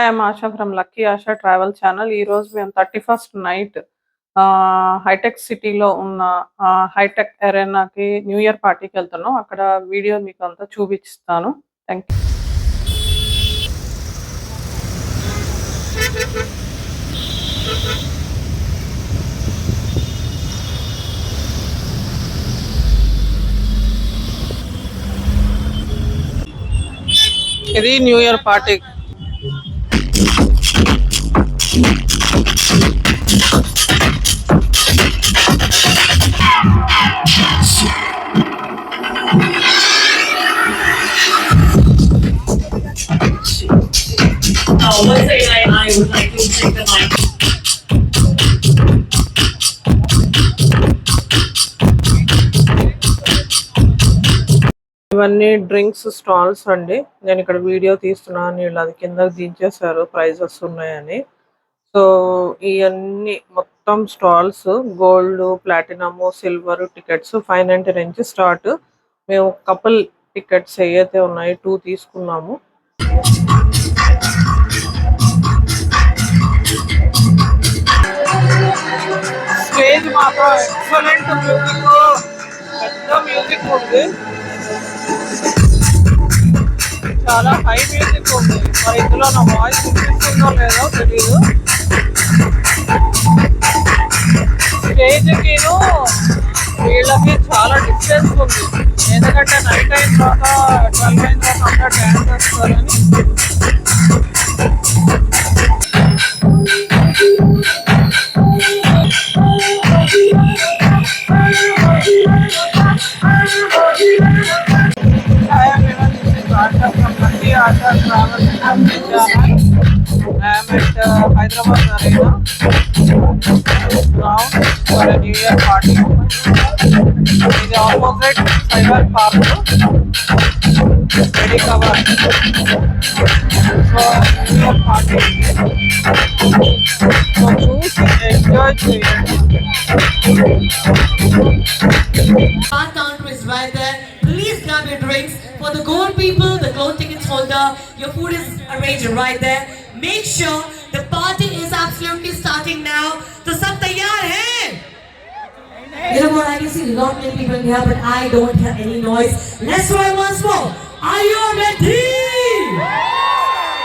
I'm ASHA from lucky ASHA travel channel. ఈరోజు మేము 31st night hitech సిటీలో ఉన్న హైటెక్ అరేనాకి న్యూ ఇయర్ పార్టీకి వెళ్తున్నాం. అక్కడ వీడియో మీకు అంతా చూపిస్తాను. Thank you. ఇది new year party. Once again, I would like to take the mic. ఇవన్నీ డ్రింక్స్ స్టాల్స్ అండి. నేను ఇక్కడ వీడియో తీస్తున్నాను. వీళ్ళు అది కింద దించేశారు ప్రైజెస్ ఉన్నాయని. సో ఇవన్నీ మొత్తం stalls gold, platinum, silver tickets 590 నుంచి స్టార్ట్. మేము కపుల్ టికెట్స్ ఏవైతే ఉన్నాయి 2 తీసుకున్నాము. స్టేజ్ మాత్రం ఎక్సలెంట్ మ్యూజిక్, పెద్ద మ్యూజిక్ ఉంది, చాలా హై మ్యూజిక్ ఉంది. మరి ఇందులో నా వాయిస్ వినిపిస్తుందో లేదో తెలీదు. స్టేజ్కి వీళ్ళకి చాలా డిస్టెన్స్ ఉంది, ఎందుకంటే నైట్ అయిన తర్వాత 12 అయిన తర్వాత అందరూ డ్యాన్స్ చేస్తారని. Asha Travel channel. I am at Hyderabad Arena now for a New Year party. It is opposite Cyber Park, ready cover. So New Year party. So choose enjoy చేయండి. Our counter is right there. Please grab your drinks. For the gold people, the gold tickets holder, your food is arranged right there. Make sure the party is absolutely starting now. So sab taiyar hai? You know what, I can see a lot many people here, but I don't hear any noise. Let's try once more. Are you ready?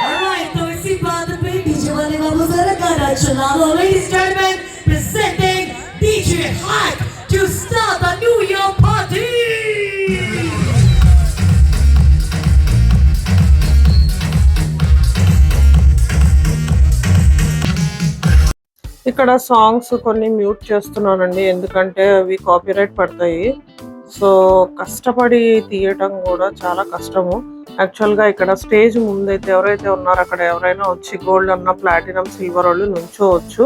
Alright, so isi baat pe DJ wale babu zara gana chalao. Ladies and gentlemen, presenting DJ Hype to start the New Year party. ఇక్కడ songs కొన్ని mute చేస్తున్నానండి, ఎందుకంటే అవి copyright పడతాయి. So కష్టపడి తీయటం కూడా చాలా కష్టము. యాక్చువల్గా ఇక్కడ స్టేజ్ ముందైతే ఎవరైతే ఉన్నారో అక్కడ ఎవరైనా వచ్చి గోల్డ్ అన్న, ప్లాటినం, సిల్వర్ వాళ్ళు నుంచోవచ్చు.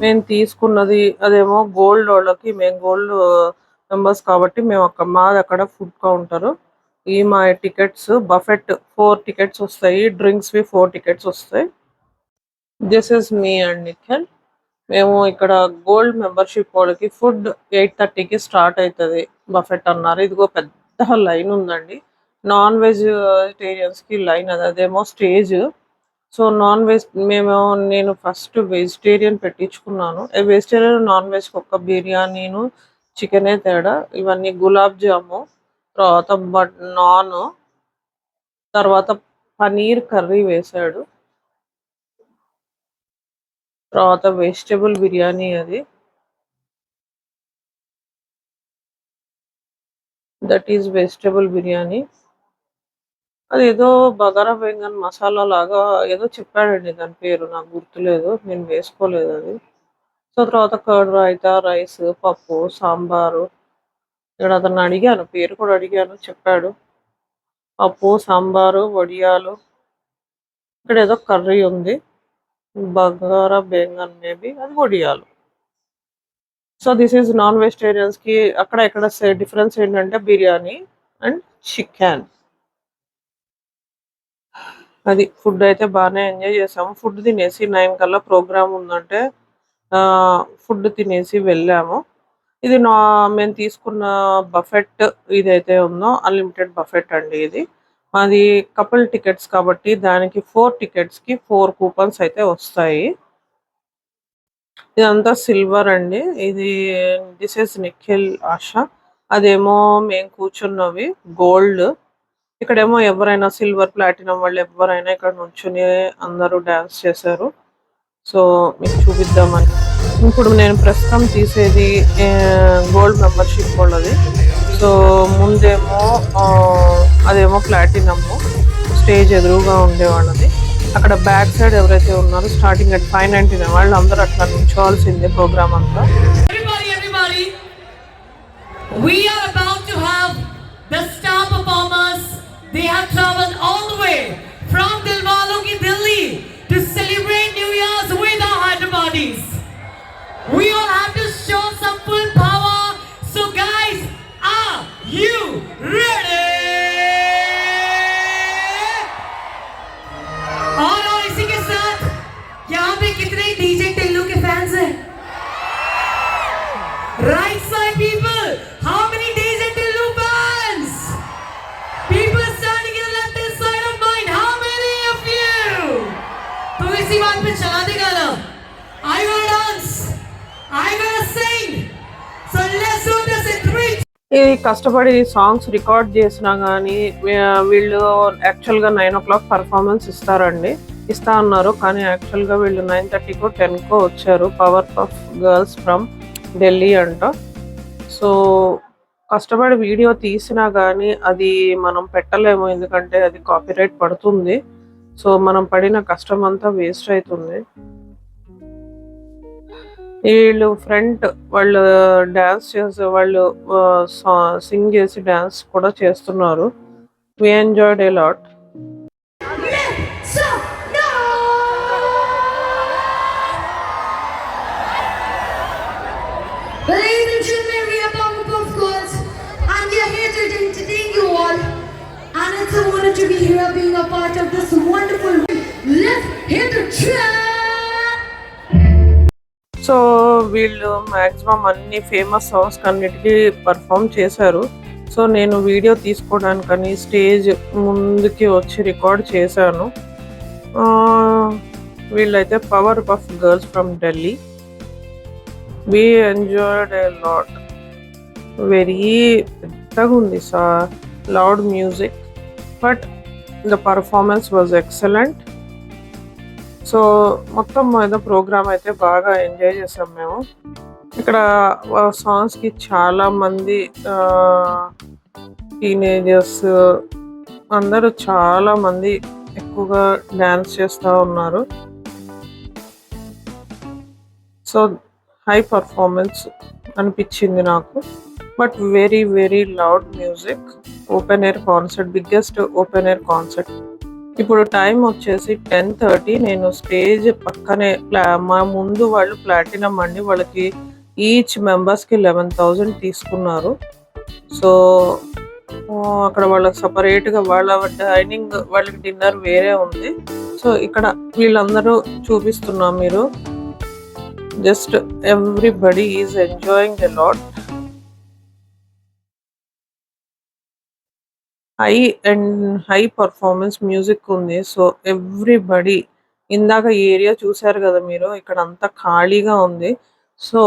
మేము తీసుకున్నది అదేమో గోల్డ్ వాళ్ళకి. మేము గోల్డ్ మెంబర్స్ కాబట్టి మేము మాది అక్కడ ఫుడ్ కౌంటర్. ఈ మా టికెట్స్ బఫెట్ 4 టికెట్స్ వస్తాయి, డ్రింక్స్వి 4 టికెట్స్ వస్తాయి. This is me and Nikhil. మేము ఇక్కడ గోల్డ్ మెంబర్షిప్ వాళ్ళకి ఫుడ్ 8:30కి స్టార్ట్ అవుతుంది బఫెట్ అన్నారు. ఇదిగో పెద్ద లైన్ ఉందండి. నాన్ వెజిటేరియన్స్కి లైన్, అదేమో స్టేజ్. సో నాన్ వెజ్ నేను ఫస్ట్ వెజిటేరియన్ పెట్టించుకున్నాను. వెజిటేరియన్ నాన్ వెజ్కి ఒక బిర్యానీను, చికెనే తేడా. ఇవన్నీ గులాబ్ జాము, తర్వాత నాన్, తర్వాత పనీర్ కర్రీ వేశాడు, తర్వాత వెజిటబుల్ బిర్యానీ. అది దట్ ఈజ్ వెజిటబుల్ బిర్యానీ. అది ఏదో బగారా బెంగన్ మసాలా లాగా ఏదో చెప్పాడండి, దాని పేరు నాకు గుర్తులేదు, నేను వేసుకోలేదు అది. సో తర్వాత కర్డ్ రైతా, రైస్, పప్పు, సాంబారు. ఇక్కడ అతను అడిగాను, పేరు కూడా అడిగాను, చెప్పాడు. పప్పు, సాంబారు, వడియాలు. ఇక్కడ ఏదో కర్రీ ఉంది, బగారా బెంగన్ మేబీ, అది వడియాలు. సో దిస్ ఈజ్ నాన్ వెజిటేరియన్స్కి. అక్కడ ఇక్కడ డిఫరెన్స్ ఏంటంటే బిర్యానీ అండ్ చికెన్. అది ఫుడ్ అయితే బాగానే ఎంజాయ్ చేసాము. ఫుడ్ తినేసి 9 కల్లా ప్రోగ్రామ్ ఉందంటే ఫుడ్ తినేసి వెళ్ళాము. ఇది మేము తీసుకున్న బఫెట్ ఇదైతే ఉందో అన్లిమిటెడ్ బఫెట్ అండి ఇది. అది కపుల్ టికెట్స్ కాబట్టి దానికి 4 టికెట్స్‌కి 4 కూపన్స్ అయితే వస్తాయి. ఇదంతా సిల్వర్ అండి. ఇది దిస్ ఈస్ నిఖిల్ ఆష. అదేమో మేము కూర్చున్నవి గోల్డ్. ఇక్కడేమో ఎవరైనా సిల్వర్, ప్లాటినం వాళ్ళు ఎవ్వరైనా ఇక్కడ నుంచొని అందరూ డాన్స్ చేశారు. సో మీకు చూపిద్దామని. ఇప్పుడు నేను ప్రస్తుతం తీసేది గోల్డ్ మెంబర్షిప్ వాళ్ళది. సో ముందేమో అదేమో ప్లాటినము స్టేజ్ ఎదురుగా ఉండేవాళ్ళది. అక్కడ బ్యాక్ సైడ్ ఎవరైతే ఉన్నారో స్టార్టింగ్ అట్ 599 వాళ్ళు అందరూ అట్లా నుంచోవాల్సిందే ప్రోగ్రామ్ అంతా. Everybody, we are about to have the star performers. They have traveled all the way from Dilwalo ki Delhi to celebrate New Year's with our Hyderabadis. We all have to show some full power. So guys, are you ready? और इसी के साथ यहाँ पे कितने DJ Tillu के fans हैं? Right side people, how many DJ Tillu fans? People standing in the left hand side of mine, how many of you? तो इसी बात पे चला दे गाना. I gonna dance, I gonna sing. So let's do this in 3. ఇది కష్టపడి songs record చేసినా కానీ వీళ్ళు యాక్చువల్గా 9 o'clock పర్ఫార్మెన్స్ ఇస్తా అన్నారు. కానీ యాక్చువల్గా వీళ్ళు 9:30కో 10కో వచ్చారు. Power puff girls from Delhi అంట. సో కష్టపడి వీడియో తీసినా కానీ అది మనం పెట్టలేము, ఎందుకంటే అది కాపీరైట్ పడుతుంది. సో మనం పడిన కష్టం అంతా వేస్ట్ అవుతుంది. వీళ్ళు ఫ్రంట్ వాళ్ళు డాన్స్ చేసే వాళ్ళు సింగ్ చేసి డాన్స్ కూడా చేస్తున్నారు. We enjoyed a lot. Ladies and gentlemen, we are Powerpuff Girls, and we are here to entertain you all. And it's a honor to be here, being a part of this wonderful. Let's hit the track. So వీళ్ళు maximum అన్ని famous songs అన్నిటికీ perform చేశారు. So నేను video తీసుకోవడానికని stage ముందుకి వచ్చి record చేశాను. వీళ్ళైతే powerpuff girls from Delhi. We enjoyed a lot. Very పెద్దగా ఉంది loud music, but the performance was excellent. So మొత్తం మీద ప్రోగ్రామ్ అయితే బాగా ఎంజాయ్ చేసాం మేము. ఇక్కడ సాంగ్స్కి చాలా మంది టీనేజర్స్ అందరూ చాలా మంది ఎక్కువగా డాన్స్ చేస్తూ ఉన్నారు. సో హై పర్ఫార్మెన్స్ అనిపించింది నాకు, but very very loud music. Open air concert, biggest open air concert. ఇప్పుడు టైం వచ్చేసి 10:30. నేను స్టేజ్ పక్కనే మా ముందు వాళ్ళు ప్లాటినం అండి, వాళ్ళకి ఈచ్ మెంబర్స్కి 11,000 తీసుకున్నారు. సో అక్కడ వాళ్ళకి సపరేట్గా వాళ్ళ డైనింగ్ వాళ్ళకి డిన్నర్ వేరే ఉంది. సో ఇక్కడ వీళ్ళందరూ చూపిస్తున్నాం మీరు. Just everybody is enjoying a lot. High performance music ఉంది. సో ఎవ్రీబడి ఇందాక ఏరియా చూసారు కదా మీరు, ఇక్కడ అంతా ఖాళీగా ఉంది. సో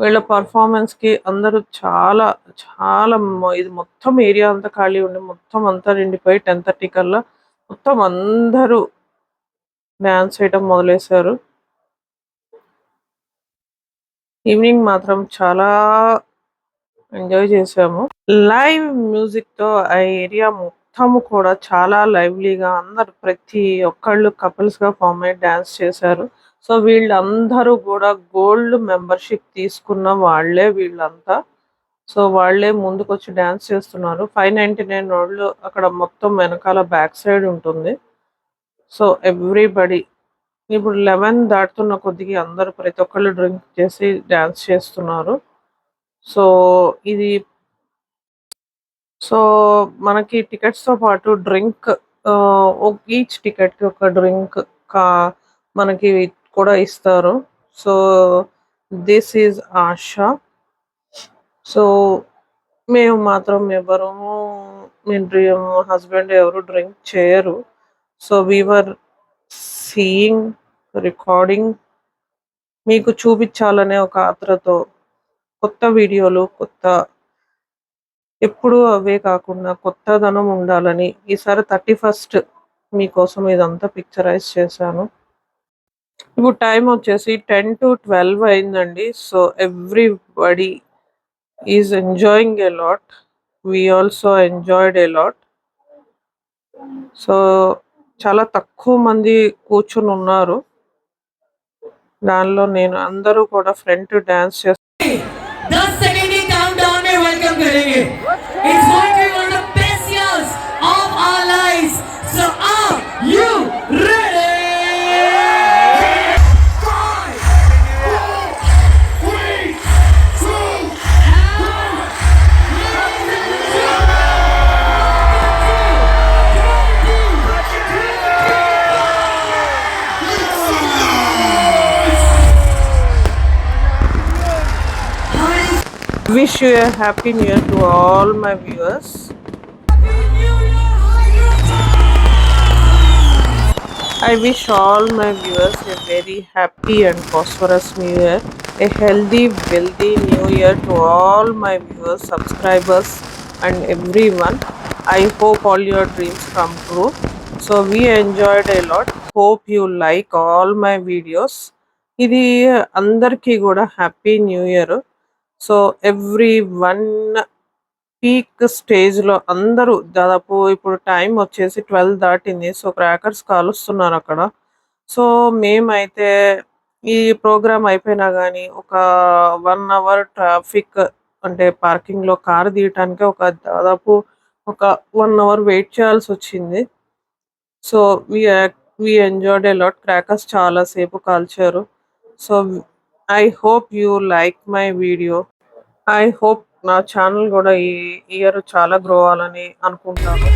వీళ్ళ పర్ఫార్మెన్స్ కి అందరూ చాలా చాలా ఇది మొత్తం ఏరియా అంతా ఖాళీ ఉండి మొత్తం అంతా నిండిపోయి 10:30 కల్లా మొత్తం అందరూ డాన్స్ చేయటం మొదలేశారు. ఈవినింగ్ మాత్రం చాలా ఎంజాయ్ చేసాము. లైవ్ మ్యూజిక్ తో ఆ ఏరియా మొత్తము కూడా చాలా లైవ్లీగా అందరు ప్రతి ఒక్కళ్ళు కపుల్స్ గా ఫామ్ అయ్యి డాన్స్ చేశారు. సో వీళ్ళందరూ కూడా గోల్డ్ మెంబర్షిప్ తీసుకున్న వాళ్ళే వీళ్ళంతా. సో వాళ్ళే ముందుకొచ్చి డాన్స్ చేస్తున్నారు. 599 వాళ్ళు అక్కడ మొత్తం వెనకాల బ్యాక్ సైడ్ ఉంటుంది. సో ఎవ్రీబడి ఇప్పుడు 11 దాటుతున్న కొద్దిగా అందరూ ప్రతి ఒక్కళ్ళు డ్రింక్ చేసి డాన్స్ చేస్తున్నారు. సో ఇది మనకి టికెట్స్ తో పాటు డ్రింక్ ఈచ్ టికెట్ కి ఒక డ్రింక్ మనకి కూడా ఇస్తారు. So this is Asha. So మేము మాత్రం ఎవరము మీ హస్బెండ్ ఎవరు డ్రింక్ చేయరు. So we were seeing, recording, మీకు చూపించాలనే ఒక ఆత్రతో కొత్త వీడియోలు, ఎప్పుడూ అవే కాకుండా కొత్తదనం ఉండాలని ఈసారి 31st మీకోసం ఇదంతా పిక్చరైజ్ చేశాను. ఇప్పుడు టైం వచ్చేసి 10 to 12 అయిందండి. So everybody is enjoying a lot. We also enjoyed a lot. So చాలా తక్కువ మంది కూర్చుని ఉన్నారు. దానిలో నేను అందరూ కూడా ఫ్రంట్ డాన్స్ చేస్తారు. 10 सेकंड की काउंटडाउन में वेलकम करेंगे. It's going to be one of the best years of our lives. So are you ready? 5, 4, 3, 2, Wish you a happy new year to all my viewers. I wish all my viewers a very happy and prosperous new year. A healthy, wealthy new year to all my viewers, subscribers and everyone. I hope all your dreams come true. So we enjoyed a lot. Hope you like all my videos. ఇది అందరికీ కూడా happy new year. So every one peak స్టేజ్లో అందరూ దాదాపు ఇప్పుడు time వచ్చేసి 12 దాటింది. So crackers కాలుస్తున్నారు అక్కడ. సో మేమైతే ఈ ప్రోగ్రామ్ అయిపోయినా కానీ ఒక 1 hour ట్రాఫిక్ అంటే పార్కింగ్లో కారు తీయటానికి దాదాపు ఒక 1 hour వెయిట్ చేయాల్సి వచ్చింది. So we enjoyed a lot. Crackers చాలా సేపు కాల్చారు. So I hope you like my video. I hope నా ఛానల్ కూడా ఈ ఇయర్ చాలా గ్రో అవ్వాలని అనుకుంటాను.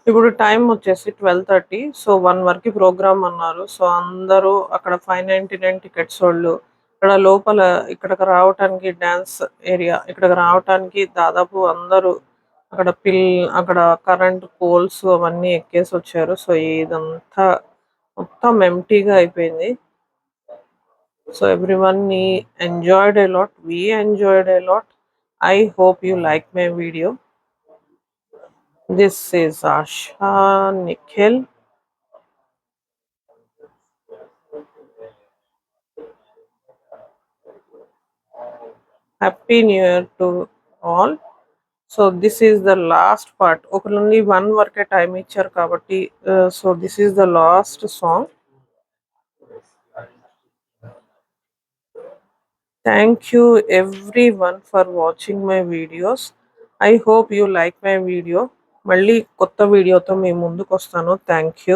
ఇప్పుడు టైం వచ్చేసి 12:30. సో 1 వరకు ప్రోగ్రామ్ అన్నారు. సో అందరూ అక్కడ 599 టికెట్స్ వాళ్ళు ఇక్కడ లోపల ఇక్కడికి రావటానికి డాన్స్ ఏరియా ఇక్కడికి రావటానికి దాదాపు అందరూ అక్కడ కరెంట్ పోల్స్ అవన్నీ ఎక్కేసి వచ్చారు. సో ఇదంతా మొత్తం ఎంటీగా అయిపోయింది. So everyone enjoyed a lot. We enjoyed a lot. I hope you like my video. This is Asha Nikhil. Happy New Year to all. So this is the last part. Only 1 వరకే time ఇచ్చారు కాబట్టి so this is the last song. Thank you everyone for watching my videos. I hope you like my video. మళ్ళీ కొత్త వీడియోతో మీ ముందుకు వస్తాను. Thank you.